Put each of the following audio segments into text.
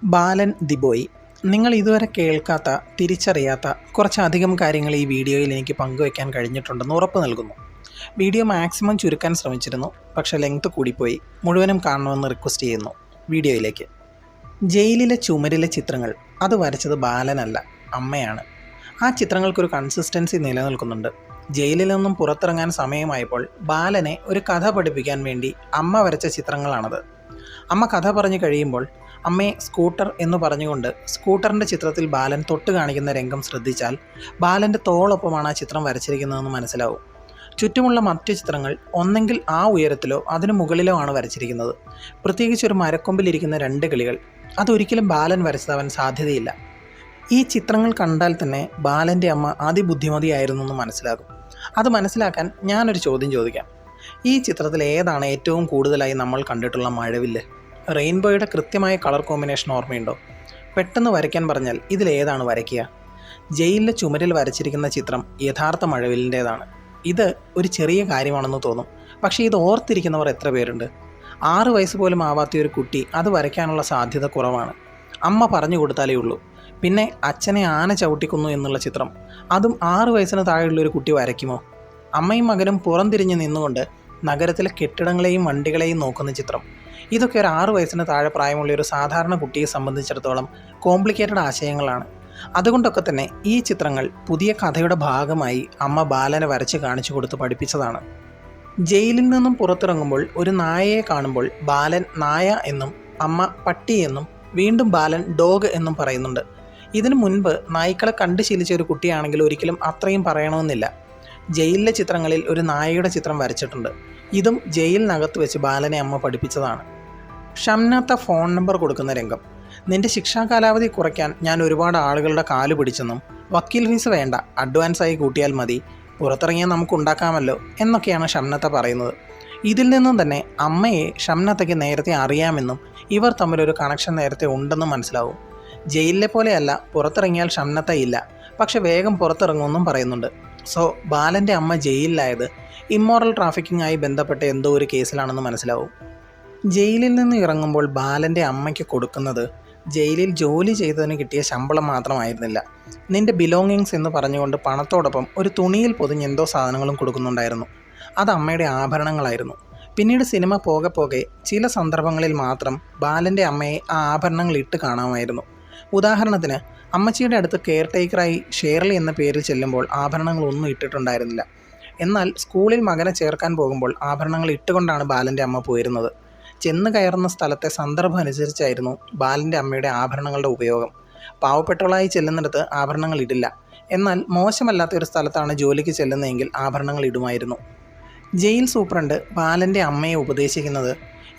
Balan the boy. നിങ്ങൾ ഇതുവരെ കേൾക്കാത്ത, തിരിച്ചറിയാത്ത കുറച്ചധികം കാര്യങ്ങൾ ഈ വീഡിയോയിൽ എനിക്ക് പങ്കുവയ്ക്കാൻ കഴിഞ്ഞിട്ടുണ്ടെന്ന് ഉറപ്പ് നൽകുന്നു. വീഡിയോ മാക്സിമം ചുരുക്കാൻ ശ്രമിച്ചിരുന്നു, പക്ഷേ ലെങ്ത് കൂടിപ്പോയി. മുഴുവനും കാണണമെന്ന് റിക്വസ്റ്റ് ചെയ്യുന്നു. വീഡിയോയിലേക്ക്. ജയിലിലെ ചുമരിലെ ചിത്രങ്ങൾ അത് വരച്ചത് ബാലനല്ല, അമ്മയാണ്. ആ ചിത്രങ്ങൾക്കൊരു കൺസിസ്റ്റൻസി നിലനിൽക്കുന്നുണ്ട്. ജയിലിൽ നിന്നും പുറത്തിറങ്ങാൻ സമയമായപ്പോൾ ബാലനെ ഒരു കഥ പഠിപ്പിക്കാൻ വേണ്ടി അമ്മ വരച്ച ചിത്രങ്ങളാണത്. അമ്മ കഥ പറഞ്ഞു കഴിയുമ്പോൾ അമ്മയെ സ്കൂട്ടർ എന്ന് പറഞ്ഞുകൊണ്ട് സ്കൂട്ടറിൻ്റെ ചിത്രത്തിൽ ബാലൻ തൊട്ട് കാണിക്കുന്ന രംഗം ശ്രദ്ധിച്ചാൽ ബാലൻ്റെ തോളൊപ്പമാണ് ആ ചിത്രം വരച്ചിരിക്കുന്നതെന്ന് മനസ്സിലാവും. ചുറ്റുമുള്ള മറ്റു ചിത്രങ്ങൾ ഒന്നെങ്കിൽ ആ ഉയരത്തിലോ അതിനു മുകളിലോ ആണ് വരച്ചിരിക്കുന്നത്. പ്രത്യേകിച്ച് ഒരു മരക്കൊമ്പിലിരിക്കുന്ന രണ്ട് കിളികൾ, അതൊരിക്കലും ബാലൻ വരച്ചതാവാൻ സാധ്യതയില്ല. ഈ ചിത്രങ്ങൾ കണ്ടാൽ തന്നെ ബാലൻ്റെ അമ്മ അതിബുദ്ധിമതിയായിരുന്നു എന്ന് മനസ്സിലാകും. അത് മനസ്സിലാക്കാൻ ഞാനൊരു ചോദ്യം ചോദിക്കാം. ഈ ചിത്രത്തിൽ ഏതാണ് ഏറ്റവും കൂടുതലായി നമ്മൾ കണ്ടിട്ടുള്ള മഴവില്ല്? റെയിൻബോയുടെ കൃത്യമായ കളർ കോമ്പിനേഷൻ ഓർമ്മയുണ്ടോ? പെട്ടെന്ന് വരയ്ക്കാൻ പറഞ്ഞാൽ ഇതിലേതാണ് വരയ്ക്കുക? ജയിലിലെ ചുമരിൽ വരച്ചിരിക്കുന്ന ചിത്രം യഥാർത്ഥ മഴവില്ലിൻ്റേതാണ്. ഇത് ഒരു ചെറിയ കാര്യമാണെന്ന് തോന്നും, പക്ഷേ ഇത് ഓർത്തിരിക്കുന്നവർ എത്ര പേരുണ്ട്? 6 വയസ്സ് പോലും ആവാത്ത ഒരു കുട്ടി അത് വരയ്ക്കാനുള്ള സാധ്യത കുറവാണ്. അമ്മ പറഞ്ഞു കൊടുത്താലേ ഉള്ളൂ. പിന്നെ അച്ഛനെ ആന ചവിട്ടിക്കുന്നു എന്നുള്ള ചിത്രം, അതും 6 വയസ്സിന് താഴെയുള്ള ഒരു കുട്ടി വരയ്ക്കുമോ? അമ്മയും മകനും പുറംതിരിഞ്ഞ് നിന്നുകൊണ്ട് നഗരത്തിലെ കെട്ടിടങ്ങളെയും വണ്ടികളെയും നോക്കുന്ന ചിത്രം, ഇതൊക്കെ ഒരു 6 വയസ്സിന് താഴെ പ്രായമുള്ള ഒരു സാധാരണ കുട്ടിയെ സംബന്ധിച്ചിടത്തോളം കോംപ്ലിക്കേറ്റഡ് ആശയങ്ങളാണ്. അതുകൊണ്ടൊക്കെ തന്നെ ഈ ചിത്രങ്ങൾ പുതിയ കഥയുടെ ഭാഗമായി അമ്മ ബാലനെ വരച്ച് കാണിച്ചു കൊടുത്ത് പഠിപ്പിച്ചതാണ്. ജയിലിൽ നിന്നും പുറത്തിറങ്ങുമ്പോൾ ഒരു നായയെ കാണുമ്പോൾ ബാലൻ നായ എന്നും അമ്മ പട്ടി എന്നും വീണ്ടും ബാലൻ ഡോഗ് എന്നും പറയുന്നുണ്ട്. ഇതിനു മുൻപ് നായ്ക്കളെ കണ്ടു ശീലിച്ച ഒരു കുട്ടിയാണെങ്കിൽ ഒരിക്കലും അത്രയും പറയണമെന്നില്ല. ജയിലിലെ ചിത്രങ്ങളിൽ ഒരു നായയുടെ ചിത്രം വരച്ചിട്ടുണ്ട്. ഇതും ജയിലിനകത്ത് വെച്ച് ബാലനെ അമ്മ പഠിപ്പിച്ചതാണ്. ഷംനാത്ത ഫോൺ നമ്പർ കൊടുക്കുന്ന രംഗം. നിന്റെ ശിക്ഷാ കാലാവധി കുറയ്ക്കാൻ ഞാൻ ഒരുപാട് ആളുകളുടെ കാല് പിടിച്ചെന്നും വക്കീൽ ഫീസ് വേണ്ട, അഡ്വാൻസായി കൂട്ടിയാൽ മതി, പുറത്തിറങ്ങിയാൽ നമുക്ക് ഉണ്ടാക്കാമല്ലോ എന്നൊക്കെയാണ് ഷംനാത്ത പറയുന്നത്. ഇതിൽ നിന്നും തന്നെ അമ്മയെ ഷംനാത്തയ്ക്ക് നേരത്തെ അറിയാമെന്നും ഇവർ തമ്മിലൊരു കണക്ഷൻ നേരത്തെ ഉണ്ടെന്നും മനസ്സിലാവും. ജയിലിലെ പോലെയല്ല, പുറത്തിറങ്ങിയാൽ ഷംനാത്ത ഇല്ല, പക്ഷെ വേഗം പുറത്തിറങ്ങുമെന്നും പറയുന്നുണ്ട്. സോ ബാലൻ്റെ അമ്മ ജയിലിലായത് ഇമ്മോറൽ ട്രാഫിക്കിംഗ് ആയി ബന്ധപ്പെട്ട എന്തോ ഒരു കേസിലാണെന്ന് മനസ്സിലാവും. ജയിലിൽ നിന്ന് ഇറങ്ങുമ്പോൾ ബാലൻ്റെ അമ്മയ്ക്ക് കൊടുക്കുന്നത് ജയിലിൽ ജോലി ചെയ്തതിന് കിട്ടിയ ശമ്പളം മാത്രമായിരുന്നില്ല. നിൻ്റെ ബിലോങ്ങിങ്സ് എന്ന് പറഞ്ഞുകൊണ്ട് പണത്തോടൊപ്പം ഒരു തുണിയിൽ പൊതിഞ്ഞ് എന്തോ സാധനങ്ങളും കൊടുക്കുന്നുണ്ടായിരുന്നു. അത് അമ്മയുടെ ആഭരണങ്ങളായിരുന്നു. പിന്നീട് സിനിമ പോകെ പോകെ ചില സന്ദർഭങ്ങളിൽ മാത്രം ബാലൻ്റെ അമ്മയെ ആ ആഭരണങ്ങൾ ഇട്ട് കാണാമായിരുന്നു. ഉദാഹരണത്തിന്, അമ്മച്ചിയുടെ അടുത്ത് കെയർ ടേക്കറായി ഷേർലി എന്ന പേരിൽ ചെല്ലുമ്പോൾ ആഭരണങ്ങളൊന്നും ഇട്ടിട്ടുണ്ടായിരുന്നില്ല. എന്നാൽ സ്കൂളിൽ മകനെ ചേർക്കാൻ പോകുമ്പോൾ ആഭരണങ്ങൾ ഇട്ടുകൊണ്ടാണ് ബാലൻ്റെ അമ്മ പോയിരുന്നത്. ചെന്ന് കയറുന്ന സ്ഥലത്തെ സന്ദർഭം അനുസരിച്ചായിരുന്നു ബാലൻ്റെ അമ്മയുടെ ആഭരണങ്ങളുടെ ഉപയോഗം. പാവപ്പെട്ടവളായി ചെല്ലുന്നിടത്ത് ആഭരണങ്ങൾ ഇടില്ല, എന്നാൽ മോശമല്ലാത്ത ഒരു സ്ഥലത്താണ് ജോലിക്ക് ചെല്ലുന്നതെങ്കിൽ ആഭരണങ്ങൾ ഇടുമായിരുന്നു. ജയിൽ സൂപ്രണ്ട് ബാലൻ്റെ അമ്മയെ ഉപദേശിക്കുന്നത്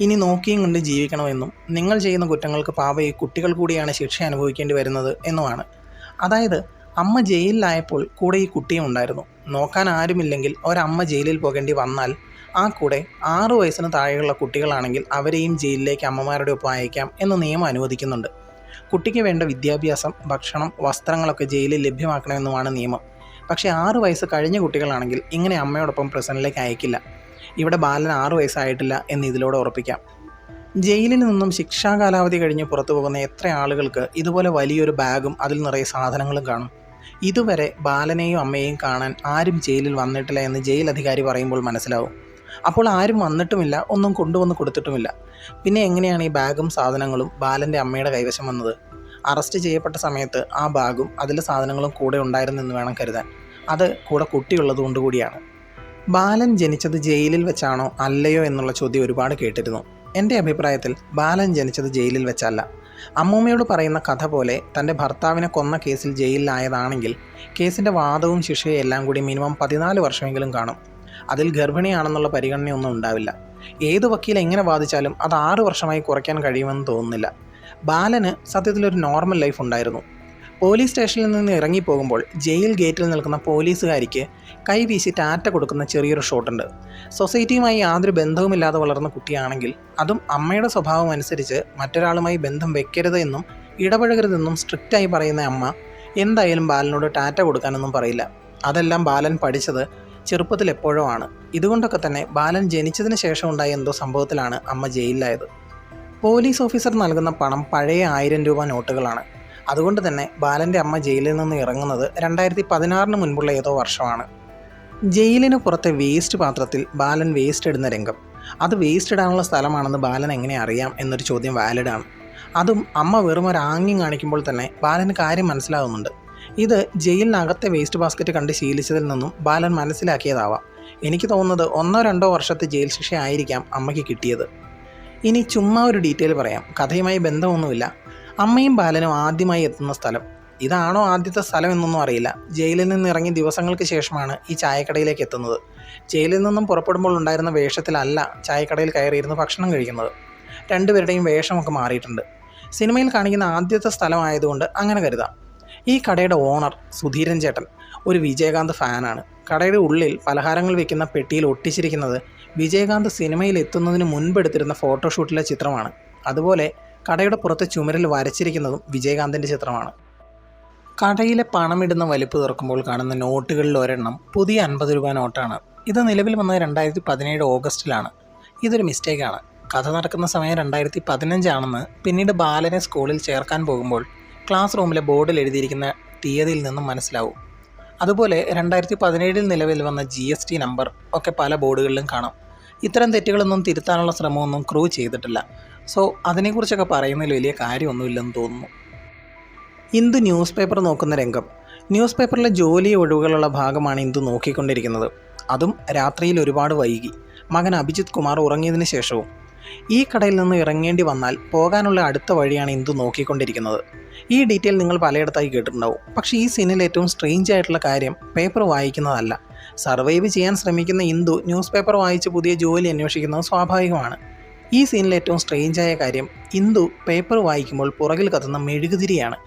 ഇനി നോക്കിയും കണ്ട് ജീവിക്കണമെന്നും നിങ്ങൾ ചെയ്യുന്ന കുറ്റങ്ങൾക്ക് പാവം ഈ കുട്ടികൾ കൂടിയാണ് ശിക്ഷ അനുഭവിക്കേണ്ടി വരുന്നത് എന്നുമാണ്. അതായത് അമ്മ ജയിലിലായപ്പോൾ കൂടെ ഈ കുട്ടിയും ഉണ്ടായിരുന്നു. നോക്കാൻ ആരുമില്ലെങ്കിൽ ഒരമ്മ ജയിലിൽ പോകേണ്ടി വന്നാൽ ആ കൂടെ 6 വയസ്സിന് താഴെയുള്ള കുട്ടികളാണെങ്കിൽ അവരെയും ജയിലിലേക്ക് അമ്മമാരുടെ ഒപ്പം അയക്കാം എന്ന നിയമം അനുവദിക്കുന്നുണ്ട്. കുട്ടിക്ക് വേണ്ട വിദ്യാഭ്യാസം, ഭക്ഷണം, വസ്ത്രങ്ങളൊക്കെ ജയിലിൽ ലഭ്യമാക്കണമെന്നുമാണ് നിയമം. പക്ഷേ 6 വയസ്സ് കഴിഞ്ഞ കുട്ടികളാണെങ്കിൽ ഇങ്ങനെ അമ്മയോടൊപ്പം പ്രസൻറ്റിലേക്ക് അയക്കില്ല. ഇവിടെ ബാലൻ 6 വയസ്സായിട്ടില്ല എന്ന് ഇതിലൂടെ ഉറപ്പിക്കാം. ജയിലിൽ നിന്നും ശിക്ഷാ കാലാവധി കഴിഞ്ഞ് പുറത്തു പോകുന്ന എത്ര ആളുകൾക്ക് ഇതുപോലെ വലിയൊരു ബാഗും അതിൽ നിറയെ സാധനങ്ങളും കാണും? ഇതുവരെ ബാലനെയും അമ്മയെയും കാണാൻ ആരും ജയിലിൽ വന്നിട്ടില്ല എന്ന് ജയിൽ അധികാരി പറയുമ്പോൾ മനസ്സിലാവും. അപ്പോൾ ആരും വന്നിട്ടുമില്ല, ഒന്നും കൊണ്ടുവന്ന് കൊടുത്തിട്ടുമില്ല. പിന്നെ എങ്ങനെയാണ് ഈ ബാഗും സാധനങ്ങളും ബാലൻ്റെ അമ്മയുടെ കൈവശം വന്നത്? അറസ്റ്റ് ചെയ്യപ്പെട്ട സമയത്ത് ആ ബാഗും അതിലെ സാധനങ്ങളും കൂടെ ഉണ്ടായിരുന്നെന്ന് വേണം കരുതാൻ. അത് കൂടെ കുട്ടിയുള്ളത് കൊണ്ടുകൂടിയാണ്. ബാലൻ ജനിച്ചത് ജയിലിൽ വെച്ചാണോ അല്ലയോ എന്നുള്ള ചോദ്യം ഒരുപാട് കേട്ടിരുന്നു. എൻ്റെ അഭിപ്രായത്തിൽ ബാലൻ ജനിച്ചത് ജയിലിൽ വെച്ചല്ല. അമ്മൂമ്മയോട് പറയുന്ന കഥ പോലെ തൻ്റെ ഭർത്താവിനെ കൊന്ന കേസിൽ ജയിലിലായതാണെങ്കിൽ കേസിൻ്റെ വാദവും ശിക്ഷയും എല്ലാം കൂടി മിനിമം 14 വർഷമെങ്കിലും കാണും. അതിൽ ഗർഭിണിയാണെന്നുള്ള പരിഗണനയൊന്നും ഉണ്ടാവില്ല. ഏത് വക്കീൽ എങ്ങനെ വാദിച്ചാലും അത് 6 വർഷമായി കുറയ്ക്കാൻ കഴിയുമെന്ന് തോന്നുന്നില്ല. ബാലന് സത്യത്തിലൊരു നോർമൽ ലൈഫ് ഉണ്ടായിരുന്നു. പോലീസ് സ്റ്റേഷനിൽ നിന്ന് ഇറങ്ങിപ്പോകുമ്പോൾ ജയിൽ ഗേറ്റിൽ നിൽക്കുന്ന പോലീസുകാരിക്ക് കൈവീശി ടാറ്റ കൊടുക്കുന്ന ചെറിയൊരു ഷോട്ടുണ്ട്. സൊസൈറ്റിയുമായി യാതൊരു ബന്ധവുമില്ലാതെ വളർന്ന കുട്ടിയാണെങ്കിൽ, അതും അമ്മയുടെ സ്വഭാവം അനുസരിച്ച് മറ്റൊരാളുമായി ബന്ധം വെക്കരുത് എന്നും ഇടപഴകരുതെന്നും സ്ട്രിക്റ്റായി പറയുന്ന അമ്മ എന്തായാലും ബാലനോട് ടാറ്റ കൊടുക്കാനൊന്നും പറയില്ല. അതെല്ലാം ബാലൻ പഠിച്ചത് ചെറുപ്പത്തിൽ എപ്പോഴോ ആണ്. ഇതുകൊണ്ടൊക്കെ തന്നെ ബാലൻ ജനിച്ചതിന് ശേഷം ഉണ്ടായ എന്തോ സംഭവത്തിലാണ് അമ്മ ജയിലിലായത്. പോലീസ് ഓഫീസർ നൽകുന്ന പണം പഴയ 1000 രൂപ നോട്ടുകളാണ്. അതുകൊണ്ട് തന്നെ ബാലൻ്റെ അമ്മ ജയിലിൽ നിന്ന് ഇറങ്ങുന്നത് 2016 മുൻപുള്ള ഏതോ വർഷമാണ്. ജയിലിന് പുറത്തെ വേസ്റ്റ് പാത്രത്തിൽ ബാലൻ വേസ്റ്റ് ഇടുന്ന രംഗം. അത് വേസ്റ്റ് ഇടാനുള്ള സ്ഥലമാണെന്ന് ബാലൻ എങ്ങനെ അറിയാം എന്നൊരു ചോദ്യം വാലിഡാണ്. അതും അമ്മ വെറും ഒരു ആംഗ്യം കാണിക്കുമ്പോൾ തന്നെ ബാലന് കാര്യം മനസ്സിലാകുന്നുണ്ട്. ഇത് ജയിലിനകത്തെ വേസ്റ്റ് ബാസ്ക്കറ്റ് കണ്ട് ശീലിച്ചതിൽ നിന്നും ബാലൻ മനസ്സിലാക്കിയതാവാം. എനിക്ക് തോന്നുന്നത് 1-2 വർഷത്തെ ജയിൽ ശിക്ഷ ആയിരിക്കാം അമ്മയ്ക്ക് കിട്ടിയത്. ഇനി ചുമ്മാ ഒരു ഡീറ്റെയിൽ പറയാം, കഥയുമായി ബന്ധമൊന്നുമില്ല. അമ്മയും ബാലനും ആദ്യമായി എത്തുന്ന സ്ഥലം. ഇതാണോ ആദ്യത്തെ സ്ഥലം എന്നൊന്നും അറിയില്ല. ജയിലിൽ നിന്ന് ഇറങ്ങി ദിവസങ്ങൾക്ക് ശേഷമാണ് ഈ ചായക്കടയിലേക്ക് എത്തുന്നത്. ജയിലിൽ നിന്നും പുറപ്പെടുമ്പോൾ ഉണ്ടായിരുന്ന വേഷത്തിലല്ല ചായക്കടയിൽ കയറിയിരുന്ന് ഭക്ഷണം കഴിക്കുന്നത്. രണ്ടുപേരുടെയും വേഷമൊക്കെ മാറിയിട്ടുണ്ട്. സിനിമയിൽ കാണിക്കുന്ന ആദ്യത്തെ സ്ഥലമായതുകൊണ്ട് അങ്ങനെ കരുതാം. ഈ കടയുടെ ഓണർ സുധീരൻ ചേട്ടൻ ഒരു വിജയകാന്ത് ഫാനാണ്. കടയുടെ ഉള്ളിൽ പലഹാരങ്ങൾ വെക്കുന്ന പെട്ടിയിൽ ഒട്ടിച്ചിരിക്കുന്നത് വിജയകാന്ത് സിനിമയിൽ എത്തുന്നതിന് മുൻപ് എടുത്തിരുന്ന ഫോട്ടോഷൂട്ടിലെ ചിത്രമാണ്. അതുപോലെ കടയുടെ പുറത്തെ ചുമരിൽ വരച്ചിരിക്കുന്നതും വിജയകാന്തിൻ്റെ ചിത്രമാണ്. കടയിലെ പണമിടുന്ന വലിപ്പ് തുറക്കുമ്പോൾ കാണുന്ന നോട്ടുകളിൽ ഒരെണ്ണം പുതിയ 50 രൂപ നോട്ടാണ്. ഇത് നിലവിൽ വന്നത് 2017 ഓഗസ്റ്റിലാണ്. ഇതൊരു മിസ്റ്റേക്കാണ്. കഥ നടക്കുന്ന സമയം 2015 ആണെന്ന് പിന്നീട് ബാലനെ സ്കൂളിൽ ചേർക്കാൻ പോകുമ്പോൾ ക്ലാസ് റൂമിലെ ബോർഡിൽ എഴുതിയിരിക്കുന്ന തീയതിയിൽ നിന്നും മനസ്സിലാവും. അതുപോലെ 2017 നിലവിൽ വന്ന GST നമ്പർ ഒക്കെ പല ബോർഡുകളിലും കാണാം. ഇത്തരം തെറ്റുകളൊന്നും തിരുത്താനുള്ള ശ്രമമൊന്നും ക്രൂ ചെയ്തിട്ടില്ല. സോ അതിനെക്കുറിച്ചൊക്കെ പറയുന്നതിൽ വലിയ കാര്യമൊന്നുമില്ലെന്ന് തോന്നുന്നു. ഇന്ദു ന്യൂസ് പേപ്പർ നോക്കുന്ന രംഗം. ന്യൂസ് പേപ്പറിലെ ജോലി ഒഴിവുകളുള്ള ഭാഗമാണ് ഇന്ദു നോക്കിക്കൊണ്ടിരിക്കുന്നത്. അതും രാത്രിയിൽ ഒരുപാട് വൈകി, മകൻ അഭിജിത്ത് കുമാർ ഉറങ്ങിയതിന് ശേഷവും. ഈ കടയിൽ നിന്ന് ഇറങ്ങേണ്ടി വന്നാൽ പോകാനുള്ള അടുത്ത വഴിയാണ് ഇന്ദു നോക്കിക്കൊണ്ടിരിക്കുന്നത്. ഈ ഡീറ്റെയിൽ നിങ്ങൾ പലയിടത്തായി കേട്ടിട്ടുണ്ടാവും. പക്ഷേ ഈ സീനിൽ ഏറ്റവും സ്ട്രേഞ്ച് ആയിട്ടുള്ള കാര്യം പേപ്പർ വായിക്കുന്നതല്ല. സർവൈവ് ചെയ്യാൻ ശ്രമിക്കുന്ന ഇന്ദു ന്യൂസ് പേപ്പർ വായിച്ച് പുതിയ ജോലി അന്വേഷിക്കുന്നത് സ്വാഭാവികമാണ്. ഈ സീനിൽ ഏറ്റവും സ്ട്രേഞ്ചായ കാര്യം ഇന്ദു പേപ്പർ വായിക്കുമ്പോൾ പുറകിൽ കത്തുന്ന മെഴുകുതിരിയാണ്.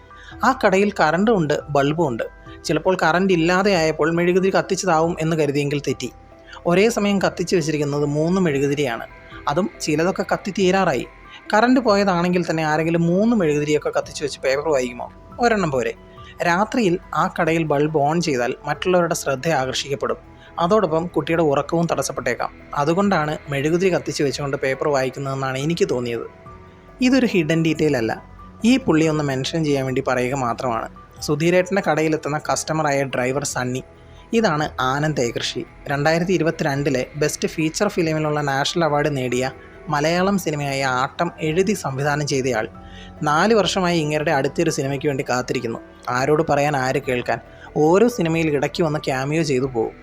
ആ കടയിൽ കറണ്ടും ഉണ്ട്, ബൾബും ഉണ്ട്. ചിലപ്പോൾ കറണ്ട് ഇല്ലാതെ ആയപ്പോൾ മെഴുകുതിരി കത്തിച്ചതാവും എന്ന് കരുതിയെങ്കിൽ തെറ്റി. ഒരേ സമയം കത്തിച്ച് വെച്ചിരിക്കുന്നത് 3 മെഴുകുതിരിയാണ്. അതും ചിലതൊക്കെ കത്തി തീരാറായി. കറണ്ട് പോയതാണെങ്കിൽ തന്നെ ആരെങ്കിലും 3 മെഴുകുതിരിയൊക്കെ കത്തിച്ച് വെച്ച് പേപ്പർ വായിക്കുമോ? ഒരെണ്ണം പോരെ. രാത്രിയിൽ ആ കടയിൽ ബൾബ് ഓൺ ചെയ്താൽ മറ്റുള്ളവരുടെ ശ്രദ്ധ ആകർഷിക്കപ്പെടും. അതോടൊപ്പം കുട്ടിയുടെ ഉറക്കവും തടസ്സപ്പെട്ടേക്കാം. അതുകൊണ്ടാണ് മെഴുകുതിരി കത്തിച്ച് വെച്ചുകൊണ്ട് പേപ്പർ വായിക്കുന്നതെന്നാണ് എനിക്ക് തോന്നിയത്. ഇതൊരു ഹിഡൻ ഡീറ്റെയിൽ അല്ല. ഈ പുള്ളി ഒന്ന് മെൻഷൻ ചെയ്യാൻ വേണ്ടി പറയുക മാത്രമാണ്. സുധീരേട്ടൻ്റെ കടയിലെത്തുന്ന കസ്റ്റമറായ ഡ്രൈവർ സണ്ണി. ഇതാണ് ആനന്ദ് ഏകർഷി. 2022 ബെസ്റ്റ് ഫീച്ചർ ഫിലിമിനുള്ള നാഷണൽ അവാർഡ് നേടിയ മലയാളം സിനിമയായ ആട്ടം എഴുതി സംവിധാനം ചെയ്തയാൾ. 4 വർഷമായി ഇങ്ങരുടെ അടുത്തൊരു സിനിമയ്ക്ക് വേണ്ടി കാത്തിരിക്കുന്നു. ആരോട് പറയാൻ, ആര് കേൾക്കാൻ? ഓരോ സിനിമയിൽ ഇടയ്ക്ക് വന്ന് ക്യാമിയോ ചെയ്തു പോകും.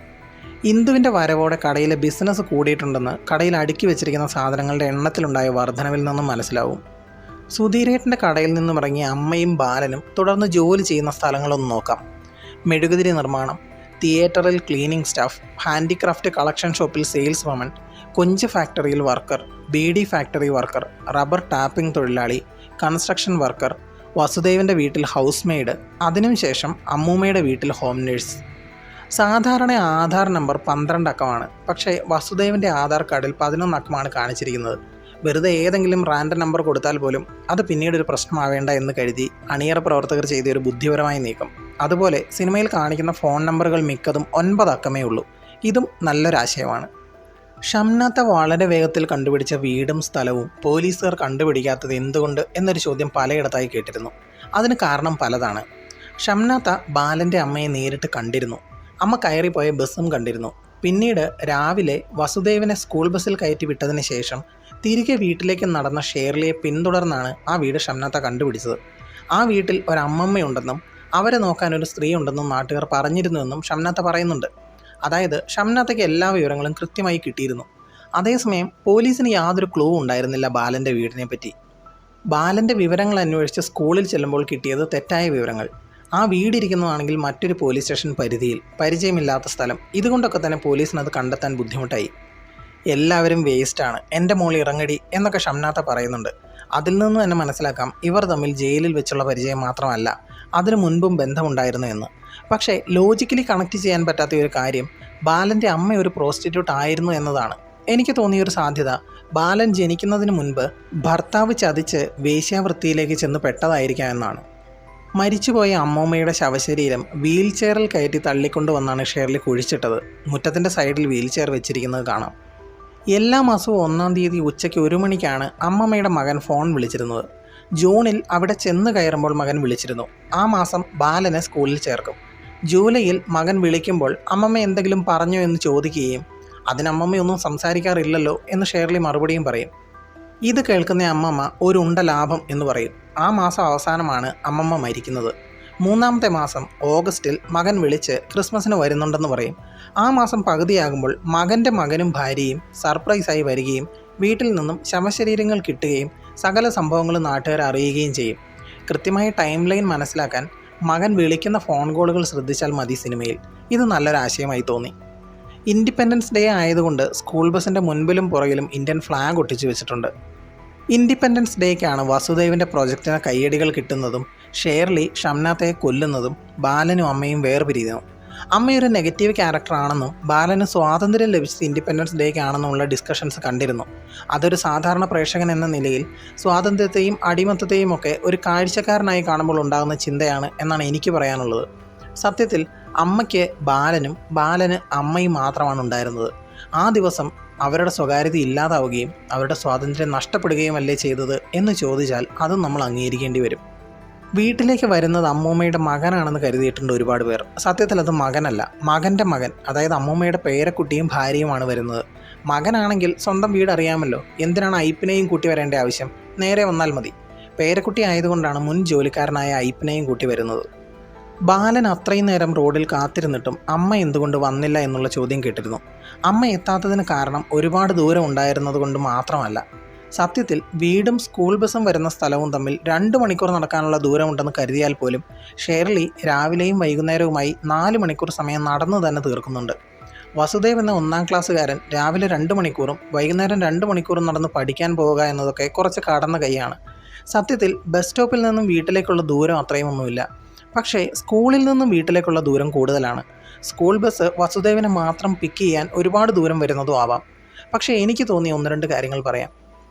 ഇന്ദുവിൻ്റെ വരവോടെ കടയിലെ ബിസിനസ് കൂടിയിട്ടുണ്ടെന്ന് കടയിൽ അടുക്കി വെച്ചിരിക്കുന്ന സാധനങ്ങളുടെ എണ്ണത്തിലുണ്ടായ വർധനവിൽ നിന്നും മനസ്സിലാവും. സുധീരേട്ടൻ്റെ കടയിൽ നിന്നും ഇറങ്ങിയ അമ്മയും ബാലനും തുടർന്ന് ജോലി ചെയ്യുന്ന സ്ഥലങ്ങളൊന്ന് നോക്കാം. മെഴുകുതിരി നിർമ്മാണം, തിയേറ്ററിൽ ക്ലീനിങ് സ്റ്റാഫ്, ഹാൻഡിക്രാഫ്റ്റ് കളക്ഷൻ ഷോപ്പിൽ സെയിൽസ് വുമൺ, കൊഞ്ച് ഫാക്ടറിയിൽ worker, beedi factory worker, rubber tapping തൊഴിലാളി, കൺസ്ട്രക്ഷൻ വർക്കർ, വസുദേവൻ്റെ വീട്ടിൽ ഹൗസ് മെയ്ഡ്, അതിനും ശേഷം അമ്മൂമ്മയുടെ വീട്ടിൽ ഹോം നേഴ്സ്. സാധാരണ ആധാർ നമ്പർ 12 അക്കമാണ്. പക്ഷേ വസുദേവൻ്റെ ആധാർ കാർഡിൽ 11 അക്കമാണ് കാണിച്ചിരിക്കുന്നത്. വെറുതെ ഏതെങ്കിലും റാൻഡം നമ്പർ കൊടുത്താൽ പോലും അത് പിന്നീടൊരു പ്രശ്നമാവേണ്ട എന്ന് കരുതി അണിയറ പ്രവർത്തകർ ചെയ്തൊരു ബുദ്ധിപരമായ നീക്കം. അതുപോലെ സിനിമയിൽ കാണിക്കുന്ന ഫോൺ നമ്പറുകൾ മിക്കതും 9 അക്കമേ ഉള്ളൂ. ഇതും നല്ലൊരാശയമാണ്. ഷംനാത്ത വളരെ വേഗത്തിൽ കണ്ടുപിടിച്ച വീടും സ്ഥലവും പോലീസുകാർ കണ്ടുപിടിക്കാത്തത് എന്തുകൊണ്ട് എന്നൊരു ചോദ്യം പലയിടത്തായി കേട്ടിരുന്നു. അതിന് കാരണം പലതാണ്. ഷംനാത്ത ബാലൻ്റെ അമ്മയെ നേരിട്ട് കണ്ടിരുന്നു. അമ്മ കയറിപ്പോയ ബസ്സും കണ്ടിരുന്നു. പിന്നീട് രാവിലെ വസുദേവനെ സ്കൂൾ ബസ്സിൽ കയറ്റി വിട്ടതിന് ശേഷം തിരികെ വീട്ടിലേക്ക് നടന്ന ഷേർലിയെ പിന്തുടർന്നാണ് ആ വീട് ഷംനാത്ത കണ്ടുപിടിച്ചത്. ആ വീട്ടിൽ ഒരമ്മമ്മയുണ്ടെന്നും അവരെ നോക്കാൻ ഒരു സ്ത്രീ ഉണ്ടെന്നും നാട്ടുകാർ പറഞ്ഞിരുന്നുവെന്നും ഷംനാത്ത പറയുന്നുണ്ട്. അതായത് ഷംനാത്തയ്ക്ക് എല്ലാ വിവരങ്ങളും കൃത്യമായി കിട്ടിയിരുന്നു. അതേസമയം പോലീസിന് യാതൊരു ക്ലൂ ഉണ്ടായിരുന്നില്ല ബാലൻ്റെ വീടിനെ പറ്റി. ബാലൻ്റെ വിവരങ്ങൾ അന്വേഷിച്ച് സ്കൂളിൽ ചെല്ലുമ്പോൾ കിട്ടിയത് തെറ്റായ വിവരങ്ങൾ. ആ വീടിരിക്കുന്നതാണെങ്കിൽ മറ്റൊരു പോലീസ് സ്റ്റേഷൻ പരിധിയിൽ, പരിചയമില്ലാത്ത സ്ഥലം. ഇതുകൊണ്ടൊക്കെ തന്നെ പോലീസിനത് കണ്ടെത്താൻ ബുദ്ധിമുട്ടായി. എല്ലാവരും വേസ്റ്റാണ്, എൻ്റെ മോൾ ഇറങ്ങടി എന്നൊക്കെ ഷംനാത്ത പറയുന്നുണ്ട്. അതിൽ നിന്ന് തന്നെ മനസ്സിലാക്കാം ഇവർ തമ്മിൽ ജയിലിൽ വെച്ചുള്ള പരിചയം മാത്രമല്ല, അതിനു മുൻപും ബന്ധമുണ്ടായിരുന്നു എന്ന്. പക്ഷേ ലോജിക്കലി കണക്ട് ചെയ്യാൻ പറ്റാത്ത ഒരു കാര്യം ബാലൻ്റെ അമ്മ ഒരു പ്രോസ്റ്റിറ്റ്യൂട്ട് ആയിരുന്നു എന്നതാണ്. എനിക്ക് തോന്നിയൊരു സാധ്യത ബാലൻ ജനിക്കുന്നതിന് മുൻപ് ഭർത്താവ് ചതിച്ച് വേശ്യാവൃത്തിയിലേക്ക് ചെന്ന് പെട്ടതായിരിക്കാം എന്നാണ്. മരിച്ചുപോയ അമ്മൂമ്മയുടെ ശവശരീരം വീൽ ചെയറിൽ കയറ്റി തള്ളിക്കൊണ്ടുവന്നാണ് ഷേർലി കുഴിച്ചിട്ടത്. മുറ്റത്തിൻ്റെ സൈഡിൽ വീൽ ചെയർ വെച്ചിരിക്കുന്നത് കാണാം. എല്ലാ മാസവും 1-ാം തീയതി ഉച്ചയ്ക്ക് 1 മണിക്കാണ് അമ്മമ്മയുടെ മകൻ ഫോൺ വിളിച്ചിരുന്നത്. ജൂണിൽ അവിടെ ചെന്ന് കയറുമ്പോൾ മകൻ വിളിച്ചിരുന്നു. ആ മാസം ബാലനെ സ്കൂളിൽ ചേർക്കും. ജൂലൈയിൽ മകൻ വിളിക്കുമ്പോൾ അമ്മമ്മ എന്തെങ്കിലും പറഞ്ഞോ എന്ന് ചോദിക്കുകയും അതിനമ്മമ്മയൊന്നും സംസാരിക്കാറില്ലല്ലോ എന്ന് ഷേർലി മറുപടിയും പറയും. ഇത് കേൾക്കുന്ന അമ്മമ്മ ഒരു ഉണ്ട ലാഭം എന്ന് പറയും. ആ മാസം അവസാനമാണ് അമ്മമ്മ മരിക്കുന്നത്. 3-ാമത്തെ മാസം ഓഗസ്റ്റിൽ മകൻ വിളിച്ച് ക്രിസ്മസിന് വരുന്നുണ്ടെന്ന് പറയും. ആ മാസം പകുതിയാകുമ്പോൾ മകൻ്റെ മകനും ഭാര്യയും സർപ്രൈസായി വരികയും വീട്ടിൽ നിന്നും ശവശരീരങ്ങൾ കിട്ടുകയും സകല സംഭവങ്ങളും നാട്ടുകാർ അറിയുകയും ചെയ്യും. കൃത്യമായ ടൈം ലൈൻ മനസ്സിലാക്കാൻ മകൻ വിളിക്കുന്ന ഫോൺ കോളുകൾ ശ്രദ്ധിച്ചാൽ മതി സിനിമയിൽ. ഇത് നല്ലൊരാശയമായി തോന്നി. ഇൻഡിപെൻഡൻസ് ഡേ ആയതുകൊണ്ട് സ്കൂൾ ബസ്സിൻ്റെ മുൻപിലും പുറകിലും ഇന്ത്യൻ ഫ്ലാഗ് ഒട്ടിച്ചു വെച്ചിട്ടുണ്ട്. ഇൻഡിപെൻഡൻസ് ഡേക്കാണ് വസുദേവിൻ്റെ പ്രൊജക്റ്റിന് കയ്യടികൾ കിട്ടുന്നതും ഷേർലി ഷംനാഥയെ കൊല്ലുന്നതും ബാലനും അമ്മയും വേർപിരിയുന്നു. അമ്മയൊരു നെഗറ്റീവ് ക്യാരക്ടറാണെന്നും ബാലന് സ്വാതന്ത്ര്യം ലഭിച്ചത് ഇൻഡിപെൻഡൻസ് ഡേക്കാണെന്നുമുള്ള ഡിസ്കഷൻസ് കണ്ടിരുന്നു. അതൊരു സാധാരണ പ്രേക്ഷകൻ എന്ന നിലയിൽ സ്വാതന്ത്ര്യത്തെയും അടിമത്തത്തെയും ഒക്കെ ഒരു കാഴ്ചക്കാരനായി കാണുമ്പോൾ ഉണ്ടാകുന്ന ചിന്തയാണ് എന്നാണ് എനിക്ക് പറയാനുള്ളത്. സത്യത്തിൽ അമ്മയ്ക്ക് ബാലനും ബാലന് അമ്മയും മാത്രമാണ് ഉണ്ടായിരുന്നത്. ആ ദിവസം അവരുടെ സ്വകാര്യത ഇല്ലാതാവുകയും അവരുടെ സ്വാതന്ത്ര്യം നഷ്ടപ്പെടുകയുമല്ലേ ചെയ്തത് എന്ന് ചോദിച്ചാൽ അതും നമ്മൾ അംഗീകരിക്കേണ്ടി വരും. വീട്ടിലേക്ക് വരുന്നത് അമ്മൂമ്മയുടെ മകനാണെന്ന് കരുതിയിട്ടുണ്ട് ഒരുപാട് പേർ. സത്യത്തിൽ അത് മകനല്ല, മകൻ്റെ മകൻ, അതായത് അമ്മൂമ്മയുടെ പേരക്കുട്ടിയും ഭാര്യയുമാണ് വരുന്നത്. മകനാണെങ്കിൽ സ്വന്തം വീട് അറിയാമല്ലോ, എന്തിനാണ് ഐപ്പിനെയും കൂട്ടി വരേണ്ട ആവശ്യം? നേരെ വന്നാൽ മതി. പേരക്കുട്ടി ആയതുകൊണ്ടാണ് മുൻ ജോലിക്കാരനായ ഐപ്പിനെയും കൂട്ടി വരുന്നത്. ബാലൻ അത്രയും നേരം റോഡിൽ കാത്തിരുന്നിട്ടും അമ്മ എന്തുകൊണ്ട് വന്നില്ല എന്നുള്ള ചോദ്യം കേട്ടിരുന്നു. അമ്മ എത്താത്തതിന് കാരണം ഒരുപാട് ദൂരം ഉണ്ടായിരുന്നത് കൊണ്ട് മാത്രമല്ല. സത്യത്തിൽ വീടും സ്കൂൾ ബസ്സും വരുന്ന സ്ഥലവും തമ്മിൽ 2 മണിക്കൂർ നടക്കാനുള്ള ദൂരമുണ്ടെന്ന് കരുതിയാൽ പോലും ഷേർലി രാവിലെയും വൈകുന്നേരവുമായി 4 മണിക്കൂർ സമയം നടന്നു തന്നെ തീർക്കുന്നുണ്ട്. വസുദേവ് എന്ന 1-ാം ക്ലാസ്സുകാരൻ രാവിലെ 2 മണിക്കൂറും വൈകുന്നേരം 2 മണിക്കൂറും നടന്ന് പഠിക്കാൻ പോവുക എന്നതൊക്കെ കുറച്ച് കടന്ന കൈയാണ്. സത്യത്തിൽ ബസ് സ്റ്റോപ്പിൽ നിന്നും വീട്ടിലേക്കുള്ള ദൂരം അത്രയുമൊന്നുമില്ല. പക്ഷേ സ്കൂളിൽ നിന്നും വീട്ടിലേക്കുള്ള ദൂരം കൂടുതലാണ്. സ്കൂൾ ബസ് വസുദേവിനെ മാത്രം പിക്ക് ചെയ്യാൻ ഒരുപാട് ദൂരം വരുന്നതും ആവാം. പക്ഷേ എനിക്ക് തോന്നിയ 1-2 കാര്യങ്ങൾ പറയാം.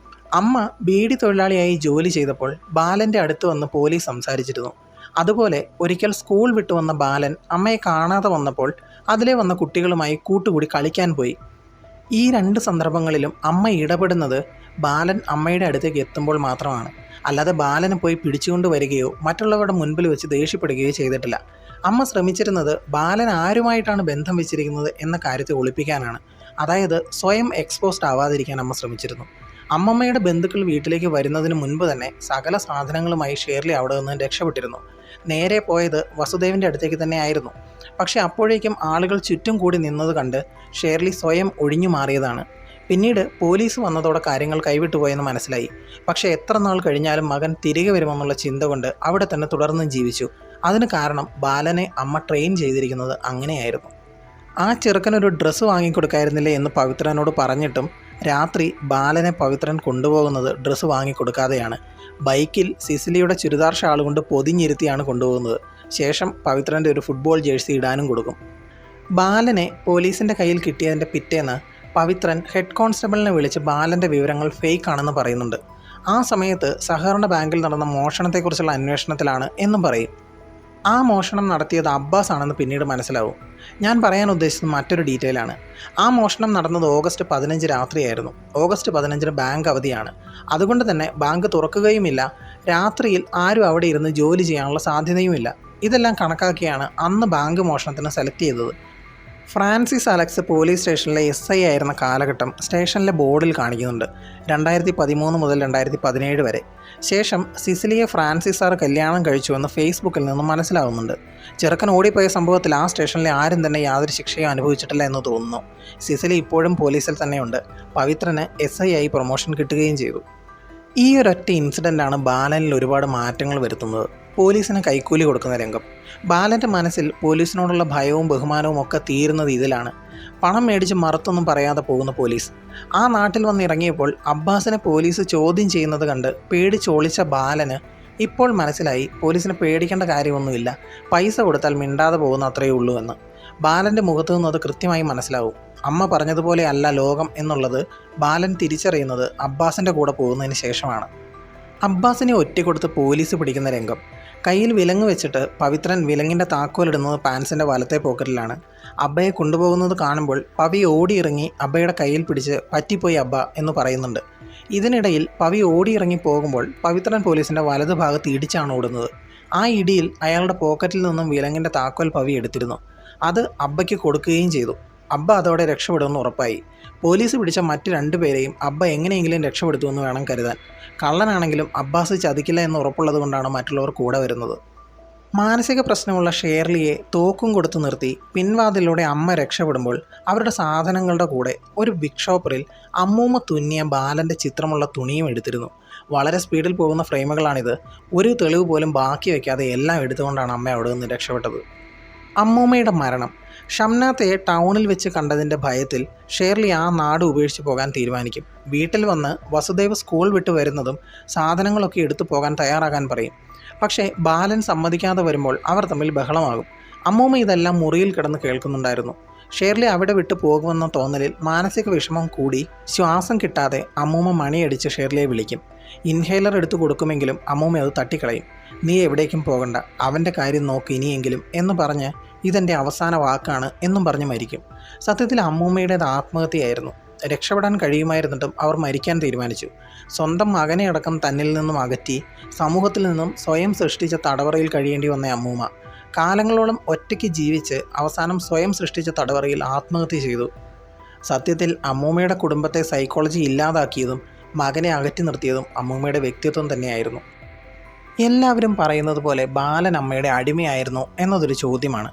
അമ്മ ബീഡി തൊഴിലാളിയായി ജോലി ചെയ്തപ്പോൾ ബാലൻ്റെ അടുത്ത് വന്ന് പോലീസ് സംസാരിച്ചിരുന്നു. അതുപോലെ ഒരിക്കൽ സ്കൂൾ വിട്ടു വന്ന ബാലൻ അമ്മയെ കാണാതെ വന്നപ്പോൾ അതിലെ വന്ന കുട്ടികളുമായി കൂട്ടുകൂടി കളിക്കാൻ പോയി. ഈ 2 സന്ദർഭങ്ങളിലും അമ്മ ഇടപെടുന്നത് ബാലൻ അമ്മയുടെ അടുത്തേക്ക് എത്തുമ്പോൾ മാത്രമാണ്. അല്ലാതെ ബാലനെ പോയി പിടിച്ചുകൊണ്ട് വരികയോ മറ്റുള്ളവരുടെ മുൻപിൽ വെച്ച് ദേഷ്യപ്പെടുകയോ ചെയ്തിട്ടില്ല. അമ്മ ശ്രമിച്ചിരുന്നത് ബാലൻ ആരുമായിട്ടാണ് ബന്ധം വെച്ചിരിക്കുന്നത് എന്ന കാര്യത്തെ ഒളിപ്പിക്കാനാണ്. അതായത് സ്വയം എക്സ്പോസ്ഡ് ആവാതിരിക്കാൻ അമ്മ ശ്രമിച്ചിരുന്നു. അമ്മമ്മയുടെ ബന്ധുക്കൾ വീട്ടിലേക്ക് വരുന്നതിന് മുൻപ് തന്നെ സകല സാധനങ്ങളുമായി ഷേർലി അവിടെ നിന്ന് രക്ഷപ്പെട്ടിരുന്നു. നേരെ പോയത് വസുദേവിൻ്റെ അടുത്തേക്ക് തന്നെ ആയിരുന്നു. പക്ഷേ അപ്പോഴേക്കും ആളുകൾ ചുറ്റും കൂടി നിന്നത് കണ്ട് ഷേർലി സ്വയം ഒഴിഞ്ഞു മാറിയതാണ്. പിന്നീട് പോലീസ് വന്നതോടെ കാര്യങ്ങൾ കൈവിട്ടുപോയെന്ന് മനസ്സിലായി. പക്ഷേ എത്ര നാൾ കഴിഞ്ഞാലും മകൻ തിരികെ വരുമെന്നുള്ള ചിന്ത കൊണ്ട് അവിടെ തന്നെ തുടർന്നും ജീവിച്ചു. അതിന് കാരണം ബാലനെ അമ്മ ട്രെയിൻ ചെയ്തിരിക്കുന്നത് അങ്ങനെയായിരുന്നു. ആ ചെറുക്കനൊരു ഡ്രസ്സ് വാങ്ങിക്കൊടുക്കായിരുന്നില്ലേ എന്ന് പവിത്രനോട് പറഞ്ഞിട്ടും രാത്രി ബാലനെ പവിത്രൻ കൊണ്ടുപോകുന്നത് ഡ്രസ്സ് വാങ്ങിക്കൊടുക്കാതെയാണ്. ബൈക്കിൽ സിസിലിയുടെ ചുരിദാർ ഷാൾ കൊണ്ട് പൊതിഞ്ഞിരുത്തിയാണ് കൊണ്ടുപോകുന്നത്. ശേഷം പവിത്രൻ്റെ ഒരു ഫുട്ബോൾ ജേഴ്സി ഇടാനും കൊടുക്കും. ബാലനെ പോലീസിൻ്റെ കയ്യിൽ കിട്ടിയതിൻ്റെ പിറ്റേന്ന് പവിത്രൻ ഹെഡ് കോൺസ്റ്റബിളിനെ വിളിച്ച് ബാലൻ്റെ വിവരങ്ങൾ ഫേക്ക് ആണെന്ന് പറയുന്നുണ്ട്. ആ സമയത്ത് സഹകരണ ബാങ്കിൽ നടന്ന മോഷണത്തെക്കുറിച്ചുള്ള അന്വേഷണത്തിലാണ് എന്നും പറയും. ആ മോഷണം നടത്തിയത് അബ്ബാസ് ആണെന്ന് പിന്നീട് മനസ്സിലാവും. ഞാൻ പറയാൻ ഉദ്ദേശിച്ചത് മറ്റൊരു ഡീറ്റെയിലാണ്. ആ മോഷണം നടന്നത് ഓഗസ്റ്റ് 15 രാത്രിയായിരുന്നു. ഓഗസ്റ്റ് 15 ബാങ്ക് അവധിയാണ്. അതുകൊണ്ട് തന്നെ ബാങ്ക് തുറക്കുകയുമില്ല. രാത്രിയിൽ ആരും അവിടെ ഇരുന്ന് ജോലി ചെയ്യാനുള്ള സാധ്യതയുമില്ല. ഇതെല്ലാം കണക്കാക്കിയാണ് അന്ന് ബാങ്ക് മോഷണത്തിന് സെലക്ട് ചെയ്തത്. ഫ്രാൻസിസ് അലക്സ് പോലീസ് സ്റ്റേഷനിലെ SI ആയിരുന്ന കാലഘട്ടം സ്റ്റേഷനിലെ ബോർഡിൽ കാണിക്കുന്നുണ്ട്. 2013 മുതൽ 2017 വരെ. ശേഷം സിസിലിയെ ഫ്രാൻസിസ് സാർ കല്യാണം കഴിച്ചുവെന്ന് ഫേസ്ബുക്കിൽ നിന്നും മനസ്സിലാവുന്നുണ്ട്. ചെറുക്കൻ ഓടിപ്പോയ സംഭവത്തിൽ ആ സ്റ്റേഷനിലെ ആരും തന്നെ യാതൊരു ശിക്ഷയും അനുഭവിച്ചിട്ടില്ല എന്ന് തോന്നുന്നു. സിസിലി ഇപ്പോഴും പോലീസിൽ തന്നെയുണ്ട്. പവിത്രന് SI ആയി പ്രൊമോഷൻ കിട്ടുകയും ചെയ്തു. ഈ ഒരൊറ്റ ഇൻസിഡൻ്റാണ് ബാലനിൽ ഒരുപാട് മാറ്റങ്ങൾ വരുത്തുന്നത്. പോലീസിന് കൈക്കൂലി കൊടുക്കുന്ന രംഗം. ബാലൻ്റെ മനസ്സിൽ പോലീസിനോടുള്ള ഭയവും ബഹുമാനവും ഒക്കെ തീരുന്നത് ഇതിലാണ്. പണം മേടിച്ച് മറുത്തൊന്നും പറയാതെ പോകുന്ന പോലീസ്. ആ നാട്ടിൽ വന്നിറങ്ങിയപ്പോൾ അബ്ബാസിനെ പോലീസ് ചോദ്യം ചെയ്യുന്നത് കണ്ട് പേടിച്ചൊളിച്ച ബാലന് ഇപ്പോൾ മനസ്സിലായി പോലീസിനെ പേടിക്കേണ്ട കാര്യമൊന്നുമില്ല, പൈസ കൊടുത്താൽ മിണ്ടാതെ പോകുന്ന അത്രയേ ഉള്ളൂ എന്ന്. ബാലൻ്റെ മുഖത്തു നിന്നത് കൃത്യമായി മനസ്സിലാവും. അമ്മ പറഞ്ഞതുപോലെ അല്ല ലോകം എന്നുള്ളത് ബാലൻ തിരിച്ചറിയുന്നത് അബ്ബാസിൻ്റെ കൂടെ പോകുന്നതിന് ശേഷമാണ്. അബ്ബാസിനെ ഒറ്റ കൊടുത്ത് പോലീസ് പിടിക്കുന്ന രംഗം. കയ്യിൽ വിലങ്ങ് വെച്ചിട്ട് പവിത്രൻ വിലങ്ങിൻ്റെ താക്കോലിടുന്നത് പാൻസിൻ്റെ വലത്തെ പോക്കറ്റിലാണ്. അബ്ബയെ കൊണ്ടുപോകുന്നത് കാണുമ്പോൾ പവി ഓടിയിറങ്ങി അബ്ബയുടെ കയ്യിൽ പിടിച്ച് പറ്റിപ്പോയി അബ്ബ എന്ന് പറയുന്നുണ്ട്. ഇതിനിടയിൽ പവി ഓടിയിറങ്ങി പോകുമ്പോൾ പവിത്രൻ പോലീസിൻ്റെ വലതു ഭാഗത്ത് ഇടിച്ചാണ് ഓടുന്നത്. ആ ഇടിയിൽ അയാളുടെ പോക്കറ്റിൽ നിന്നും വിലങ്ങിൻ്റെ താക്കോൽ പവി എടുത്തിരുന്നു. അത് അബ്ബയ്ക്ക് കൊടുക്കുകയും ചെയ്തു. അബ്ബ അതോടെ രക്ഷപ്പെടുമെന്ന് ഉറപ്പായി. പോലീസ് പിടിച്ച മറ്റ് 2 പേരെയും അബ്ബ എങ്ങനെയെങ്കിലും രക്ഷപ്പെടുത്തുമെന്ന് വേണം കരുതാൻ. കള്ളനാണെങ്കിലും അബ്ബാസ് ചതിക്കില്ല എന്ന് ഉറപ്പുള്ളത് കൊണ്ടാണ് മറ്റുള്ളവർ കൂടെ വരുന്നത്. മാനസിക പ്രശ്നമുള്ള ഷേർലിയെ തോക്കും കൊടുത്തു നിർത്തി പിൻവാതിലൂടെ അമ്മ രക്ഷപ്പെടുമ്പോൾ അവരുടെ സാധനങ്ങളുടെ കൂടെ ഒരു ബിഗ് ഷോപ്പറിൽ അമ്മൂമ്മ തുന്നിയ ബാലൻ്റെ ചിത്രമുള്ള തുണിയും എടുത്തിരുന്നു. വളരെ സ്പീഡിൽ പോകുന്ന ഫ്രെയിമുകളാണിത്. ഒരു തെളിവ് പോലും ബാക്കി വയ്ക്കാതെ എല്ലാം എടുത്തുകൊണ്ടാണ് അമ്മ അവിടെ നിന്ന് രക്ഷപ്പെട്ടത്. അമ്മൂമ്മയുടെ മരണം. ഷംനാഥയെ ടൗണിൽ വെച്ച് കണ്ടതിൻ്റെ ഭയത്തിൽ ഷേർലി ആ നാട് ഉപേക്ഷിച്ച് പോകാൻ തീരുമാനിക്കും. വീട്ടിൽ വന്ന് വസുദേവ് സ്കൂൾ വിട്ട് വരുന്നതും സാധനങ്ങളൊക്കെ എടുത്തു പോകാൻ തയ്യാറാകാൻ പറയും. പക്ഷേ ബാലൻ സമ്മതിക്കാതെ വരുമ്പോൾ അവർ തമ്മിൽ ബഹളമാകും. അമ്മൂമ്മ ഇതെല്ലാം മുറിയിൽ കിടന്ന് കേൾക്കുന്നുണ്ടായിരുന്നു. ഷേർലി അവിടെ വിട്ടു പോകുമെന്ന തോന്നലിൽ മാനസിക വിഷമം കൂടി ശ്വാസം കിട്ടാതെ അമ്മൂമ്മ മണിയടിച്ച് ഷേർലിയെ വിളിക്കും. ഇൻഹേലർ എടുത്തു കൊടുക്കുമെങ്കിലും അമ്മൂമ്മ അത് തട്ടിക്കളയും. നീ എവിടേക്കും പോകണ്ട, അവൻ്റെ കാര്യം നോക്ക് ഇനിയെങ്കിലും എന്ന് പറഞ്ഞ് ഇതെൻ്റെ അവസാന വാക്കാണ് എന്നും പറഞ്ഞ് മരിക്കും. സത്യത്തിൽ അമ്മൂമ്മയുടേത് ആത്മഹത്യയായിരുന്നു. രക്ഷപ്പെടാൻ കഴിയുമായിരുന്നിട്ടും അവർ മരിക്കാൻ തീരുമാനിച്ചു. സ്വന്തം മകനെ അടക്കം തന്നിൽ നിന്നും അകറ്റി സമൂഹത്തിൽ നിന്നും സ്വയം സൃഷ്ടിച്ച തടവറയിൽ കഴിയേണ്ടി വന്ന അമ്മൂമ്മ കാലങ്ങളോളം ഒറ്റയ്ക്ക് ജീവിച്ച് അവസാനം സ്വയം സൃഷ്ടിച്ച തടവറയിൽ ആത്മഹത്യ ചെയ്തു. സത്യത്തിൽ അമ്മൂമ്മയുടെ കുടുംബത്തെ സൈക്കോളജി ഇല്ലാതാക്കിയതും മകനെ അകറ്റി നിർത്തിയതും അമ്മൂമ്മയുടെ വ്യക്തിത്വം തന്നെയായിരുന്നു. എല്ലാവരും പറയുന്നത് പോലെ ബാലൻ അമ്മയുടെ അടിമയായിരുന്നു എന്നതൊരു ചോദ്യമാണ്.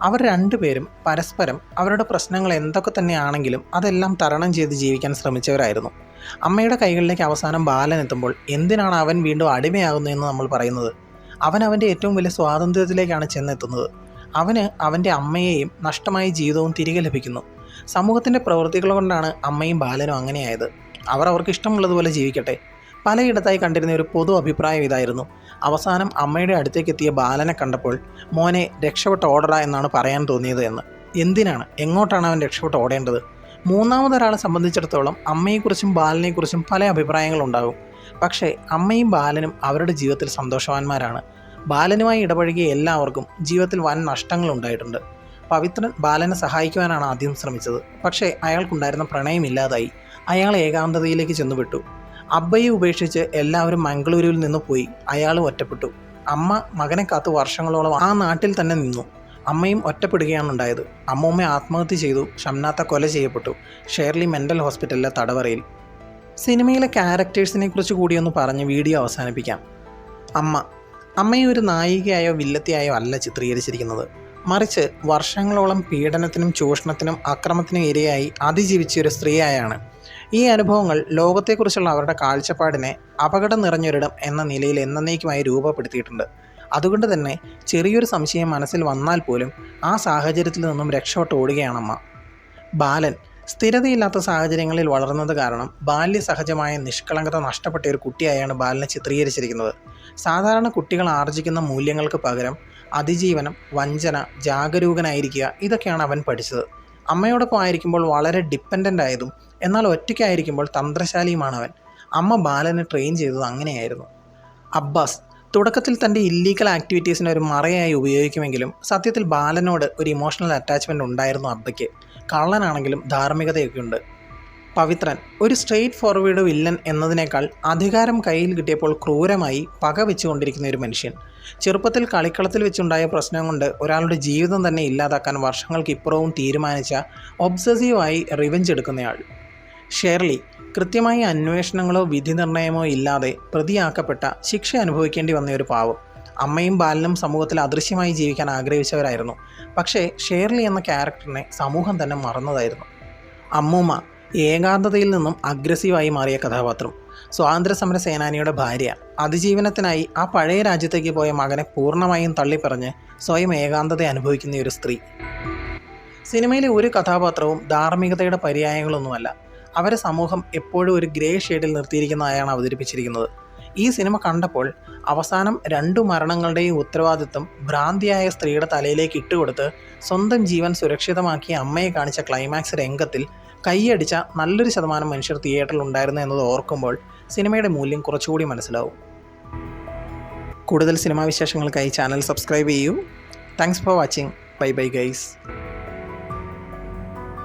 അവർ 2 പേരും പരസ്പരം അവരുടെ പ്രശ്നങ്ങൾ എന്തൊക്കെ തന്നെയാണെങ്കിലും അതെല്ലാം തരണം ചെയ്ത് ജീവിക്കാൻ ശ്രമിച്ചവരായിരുന്നു. അമ്മയുടെ കൈകളിലേക്ക് അവസാനം ബാലൻ എത്തുമ്പോൾ എന്തിനാണ് അവൻ വീണ്ടും അടിമയാകുന്നതെന്ന് നമ്മൾ പറയുന്നത്? അവൻ അവൻ്റെ ഏറ്റവും വലിയ സ്വാതന്ത്ര്യത്തിലേക്കാണ് ചെന്നെത്തുന്നത്. അവന് അവൻ്റെ അമ്മയെയും നഷ്ടമായ ജീവിതവും തിരികെ ലഭിക്കുന്നു. സമൂഹത്തിൻ്റെ പ്രവൃത്തികൾ കൊണ്ടാണ് അമ്മയും ബാലനും അങ്ങനെയായത്. അവർ അവർക്ക് ഇഷ്ടമുള്ളതുപോലെ ജീവിക്കട്ടെ. പലയിടത്തായി കണ്ടിരുന്ന ഒരു പൊതു അഭിപ്രായം ഇതായിരുന്നു. അവസാനം അമ്മയുടെ അടുത്തേക്ക് എത്തിയ ബാലനെ കണ്ടപ്പോൾ മോനെ രക്ഷപ്പെട്ട് ഓടടാ എന്നാണ് പറയാൻ തോന്നിയത് എന്ന്. എന്തിനാണ്, എങ്ങോട്ടാണ് അവൻ രക്ഷപ്പെട്ട് ഓടേണ്ടത്? മൂന്നാമതൊരാളെ സംബന്ധിച്ചിടത്തോളം അമ്മയെക്കുറിച്ചും ബാലനെക്കുറിച്ചും പല അഭിപ്രായങ്ങളുണ്ടാകും. പക്ഷേ അമ്മയും ബാലനും അവരുടെ ജീവിതത്തിൽ സന്തോഷവാന്മാരാണ്. ബാലനുമായി ഇടപഴകിയ എല്ലാവർക്കും ജീവിതത്തിൽ വൻ നഷ്ടങ്ങളുണ്ടായിട്ടുണ്ട്. പവിത്രൻ ബാലനെ സഹായിക്കുവാനാണ് ആദ്യം ശ്രമിച്ചത്. പക്ഷേ അയാൾക്കുണ്ടായിരുന്ന പ്രണയമില്ലാതായി. അയാൾ ഏകാന്തതയിലേക്ക് ചെന്നുവിട്ടു. അബ്ബയെ ഉപേക്ഷിച്ച് എല്ലാവരും മംഗളൂരുവിൽ നിന്ന് പോയി. അയാളും ഒറ്റപ്പെട്ടു. അമ്മ മകനെ കാത്ത് വർഷങ്ങളോളം ആ നാട്ടിൽ തന്നെ നിന്നു. അമ്മയും ഒറ്റപ്പെടുകയാണ് ഉണ്ടായത്. അമ്മൂമ്മ ആത്മഹത്യ ചെയ്തു. ഷംനാഥ കൊല ചെയ്യപ്പെട്ടു. ഷേർലി മെൻ്റൽ ഹോസ്പിറ്റലിലെ തടവറയിൽ. സിനിമയിലെ ക്യാരക്ടേഴ്സിനെ കുറിച്ച് കൂടിയൊന്ന് പറഞ്ഞ് വീഡിയോ അവസാനിപ്പിക്കാം. അമ്മയെ ഒരു നായികയായോ വില്ലത്തിയായോ അല്ല ചിത്രീകരിച്ചിരിക്കുന്നത്. മറിച്ച് വർഷങ്ങളോളം പീഡനത്തിനും ചൂഷണത്തിനും അക്രമത്തിനും ഇരയായി അതിജീവിച്ചൊരു സ്ത്രീയായാണ്. ഈ അനുഭവങ്ങൾ ലോകത്തെക്കുറിച്ചുള്ള അവരുടെ കാഴ്ചപ്പാടിനെ അപകടം നിറഞ്ഞൊരിടം എന്ന നിലയിൽ എന്നേക്കുമായി രൂപപ്പെടുത്തിയിട്ടുണ്ട്. അതുകൊണ്ട് തന്നെ ചെറിയൊരു സംശയം മനസ്സിൽ വന്നാൽ പോലും ആ സാഹചര്യത്തിൽ നിന്നും രക്ഷപ്പെട്ട് ഓടുകയാണമ്മ. ബാലൻ സ്ഥിരതയില്ലാത്ത സാഹചര്യങ്ങളിൽ വളർന്നത് കാരണം ബാല്യസഹജമായ നിഷ്കളങ്കത നഷ്ടപ്പെട്ട ഒരു കുട്ടിയായാണ് ബാലനെ ചിത്രീകരിച്ചിരിക്കുന്നത്. സാധാരണ കുട്ടികൾ ആർജിക്കുന്ന മൂല്യങ്ങൾക്ക് പകരം അതിജീവനം, വഞ്ചന, ജാഗരൂകനായിരിക്കുക ഇതൊക്കെയാണ് അവൻ പഠിച്ചത്. അമ്മയോടൊപ്പം ആയിരിക്കുമ്പോൾ വളരെ ഡിപ്പെൻഡൻ്റ് ആയതും എന്നാൽ ഒറ്റയ്ക്കായിരിക്കുമ്പോൾ തന്ത്രശാലിയുമാണ് അവൻ. അമ്മ ബാലനെ ട്രെയിൻ ചെയ്തത് അങ്ങനെയായിരുന്നു. അബ്ബാസ് തുടക്കത്തിൽ തൻ്റെ ഇല്ലീഗൽ ആക്ടിവിറ്റീസിനെ ഒരു മറയായി ഉപയോഗിക്കുമെങ്കിലും സത്യത്തിൽ ബാലനോട് ഒരു ഇമോഷണൽ അറ്റാച്ച്മെൻറ്റ് ഉണ്ടായിരുന്നു അബ്ബയ്ക്ക്. കള്ളനാണെങ്കിലും ധാർമ്മികതയൊക്കെ ഉണ്ട്. പവിത്രൻ ഒരു സ്ട്രെയിറ്റ് ഫോർവേഡ് വില്ലൻ എന്നതിനേക്കാൾ അധികാരം കയ്യിൽ കിട്ടിയപ്പോൾ ക്രൂരമായി പക വെച്ചുകൊണ്ടിരിക്കുന്ന ഒരു മനുഷ്യൻ. ചെറുപ്പത്തിൽ കളിക്കളത്തിൽ വെച്ചുണ്ടായ പ്രശ്നം കൊണ്ട് ഒരാളുടെ ജീവിതം തന്നെ ഇല്ലാതാക്കാൻ വർഷങ്ങൾക്കിപ്പുറവും തീരുമാനിച്ച ഒബ്സസീവായി റിവെഞ്ച് എടുക്കുന്നയാൾ. ഷേർലി കൃത്യമായ അന്വേഷണങ്ങളോ വിധി നിർണയമോ ഇല്ലാതെ പ്രതിയാക്കപ്പെട്ട ശിക്ഷ അനുഭവിക്കേണ്ടി വന്ന ഒരു പാവം. അമ്മയും ബാലനും സമൂഹത്തിൽ അദൃശ്യമായി ജീവിക്കാൻ ആഗ്രഹിച്ചവരായിരുന്നു. പക്ഷേ ഷേർലി എന്ന ക്യാരക്ടറിനെ സമൂഹം തന്നെ മറന്നതായിരുന്നു. അമ്മൂമ്മ ഏകാന്തതയിൽ നിന്നും അഗ്രസീവായി മാറിയ കഥാപാത്രം. സ്വാതന്ത്ര്യസമര സേനാനിയുടെ ഭാര്യ. അതിജീവനത്തിനായി ആ പഴയ രാജ്യത്തേക്ക് പോയ മകനെ പൂർണ്ണമായും തള്ളിപ്പറഞ്ഞ് സ്വയം ഏകാന്തത അനുഭവിക്കുന്ന ഒരു സ്ത്രീ. സിനിമയിലെ ഒരു കഥാപാത്രവും ധാർമ്മികതയുടെ പര്യായങ്ങളൊന്നുമല്ല. അവരെ സമൂഹം എപ്പോഴും ഒരു ഗ്രേ ഷെയ്ഡിൽ നിർത്തിയിരിക്കുന്നതായാണ് അവതരിപ്പിച്ചിരിക്കുന്നത്. ഈ സിനിമ കണ്ടപ്പോൾ അവസാനം 2 മരണങ്ങളുടെയും ഉത്തരവാദിത്വം ഭ്രാന്തിയായ സ്ത്രീയുടെ തലയിലേക്ക് ഇട്ടുകൊടുത്ത് സ്വന്തം ജീവൻ സുരക്ഷിതമാക്കിയ അമ്മയെ കാണിച്ച ക്ലൈമാക്സ് രംഗത്തിൽ കൈയടിച്ച നല്ലൊരു ശതമാനം മനുഷ്യർ തിയേറ്ററിൽ ഉണ്ടായിരുന്നു എന്നത് ഓർക്കുമ്പോൾ സിനിമയുടെ മൂല്യം കുറച്ചുകൂടി മനസ്സിലാവും. കൂടുതൽ സിനിമാ വിശേഷങ്ങൾക്കായി ചാനൽ സബ്സ്ക്രൈബ് ചെയ്യൂ. Thanks for watching. Bye bye guys.